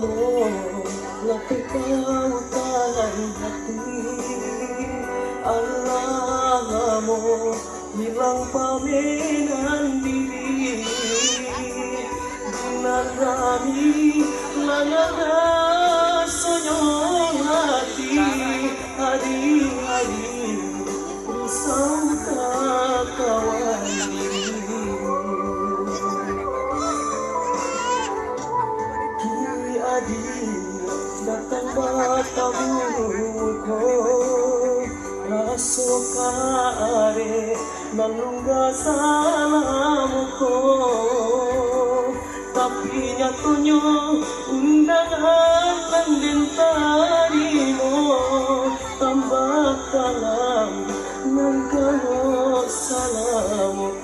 mo Napikaw talang hati Allah mo bilang paminan diri Dinarami nanganasa niyong hati Hari-hari risau kakawan diri datang bertemu ko Masuk kare nalungga salam ko Tapi nyatunya undangan landentari mo Tambah kalam nangkano salam